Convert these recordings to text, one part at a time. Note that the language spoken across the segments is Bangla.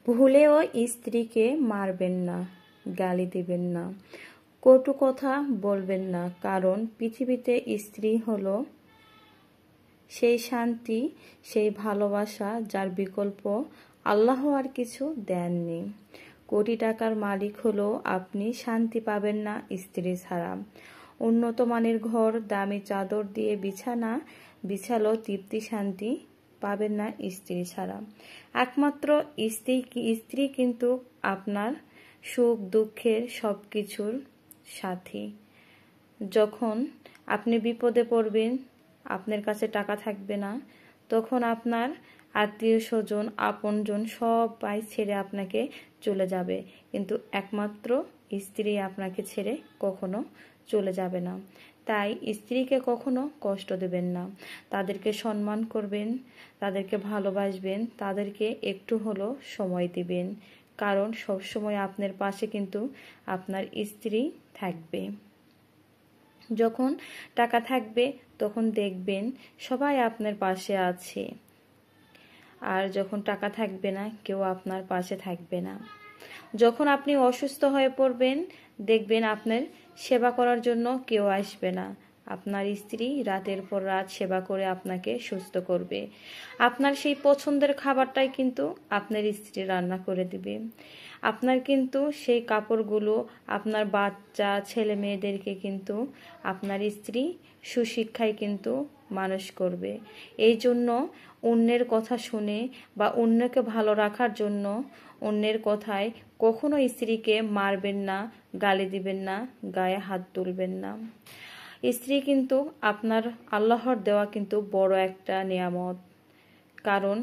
ভুলেও স্ত্রীকে মারবেন না, গালি দিবেন না, কটু কথা বলবেন না, কারণ পৃথিবীতে স্ত্রী হলো সেই শান্তি, সেই ভালোবাসা যার বিকল্প আল্লাহ আর কিছু দেননি। কোটি টাকার মালিক হলো আপনি শান্তি পাবেন না স্ত্রী ছাড়া। উন্নত মানের ঘর, দামি চাদর দিয়ে বিছানা বিছালো তৃপ্তি শান্তি পাবেন না স্ত্রী ছাড়া। একমাত্র স্ত্রী কিন্তু আপনার সুখ দুঃখের সব কিছুর সাথী। যখন আপনি বিপদে পড়বেন, আপনার কাছে টাকা থাকবে না, তখন আপনার আত্মীয় স্বজন আপনজন সবাই ছেড়ে আপনাকে চলে যাবে, কিন্তু একমাত্র স্ত্রী আপনাকে ছেড়ে কখনো চলে যাবে না। তাই স্ত্রীকে কখনো কষ্ট দেবেন না, তাদেরকে সম্মান করবেন, তাদেরকে ভালোবাসবেন, তাদেরকে একটু হলো সময় দিবেন, কারণ সবসময় আপনার পাশে কিন্তু আপনার স্ত্রী থাকবে। যখন টাকা থাকবে তখন দেখবেন সবাই আপনার পাশে আছে, আর যখন টাকা থাকবে না কেউ আপনার পাশে থাকবে না। যখন আপনি অসুস্থ হয়ে পড়বেন, দেখবেন আপনার সেবা করার জন্য কেউ আসবে না। আপনার স্ত্রী রাতের পর রাত সেবা করে আপনাকে সুস্থ করবে। আপনার সেই পছন্দের খাবারটাই কিন্তু আপনার স্ত্রী রান্না করে দিবে। আপনার কিন্তু সেই কাপড়গুলো, আপনার বাচ্চা ছেলে মেয়েদেরকে কিন্তু আপনার স্ত্রী সুশিক্ষায় কিন্তু মানুষ করবে। এই জন্য অন্যের কথা শুনে বা অন্যকে ভালো রাখার জন্য অন্যের কথায় কখনো স্ত্রীকে মারবেন না, গালি দিবেন না, গায়ে হাত তুলবেন না। স্ত্রী কিন্তু আপনার আল্লাহর দেওয়া কিন্তু বড় একটা নিয়ামত। কারণ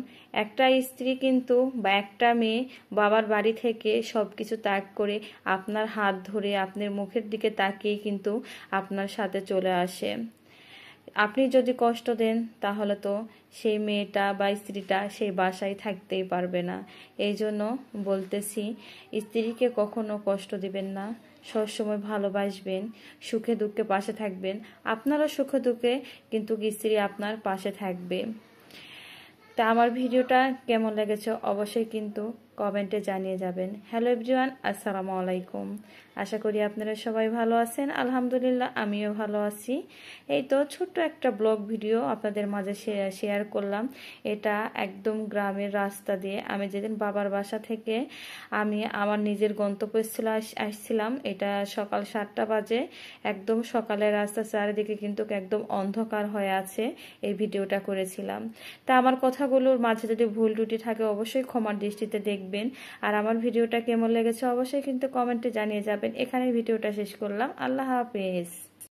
একটা স্ত্রী কিন্তু বা একটা মেয়ে বাবার বাড়ি থেকে সব কিছু ত্যাগ করে আপনার হাত ধরে আপনার মুখের দিকে তাকিয়ে কিন্তু আপনার সাথে চলে আসে। আপনি যদি কষ্ট দেন তাহলে তো সেই মেয়েটা বা স্ত্রীটা সেই বাসায় থাকতেই পারবে না। এই জন্য বলতেছি, স্ত্রীকে কখনো কষ্ট দিবেন না, সবসময় ভালোবাসবেন, সুখে দুঃখে পাশে থাকবেন। আপনারও সুখে দুঃখে কিন্তু স্ত্রী আপনার পাশে থাকবে। তা আমার ভিডিওটা কেমন লেগেছে অবশ্যই কিন্তু কমেন্টে জানিয়ে যাবেন। হ্যালো এভরিওয়ান, আসসালামু আলাইকুম। আশা করি আপনারা সবাই ভালো আছেন। আলহামদুলিল্লাহ আমিও ভালো আছি। এই তো ছোট্ট একটা ব্লগ ভিডিও আপনাদের মাঝে শেয়ার করলাম। এটা একদম গ্রামের রাস্তা দিয়ে আমি যেদিন বাবার বাসা থেকে আমি আমার নিজের গন্তব্যস্থলে আসছিলাম। এটা সকাল 7টা বাজে, একদম সকালের রাস্তা, চারিদিকে কিন্তু একদম অন্ধকার হয়ে আছে। এই ভিডিওটা করেছিলাম। তা আমার কথাগুলোর মাঝে যদি ভুল ত্রুটি থাকে অবশ্যই ক্ষমার দৃষ্টিতে দেখবেন। আর আমার ভিডিওটা কেমন লেগেছে অবশ্যই কিন্তু কমেন্টে জানিয়ে যাবেন। এখানে ভিডিওটা শেষ করলাম। আল্লাহ হাফেজ।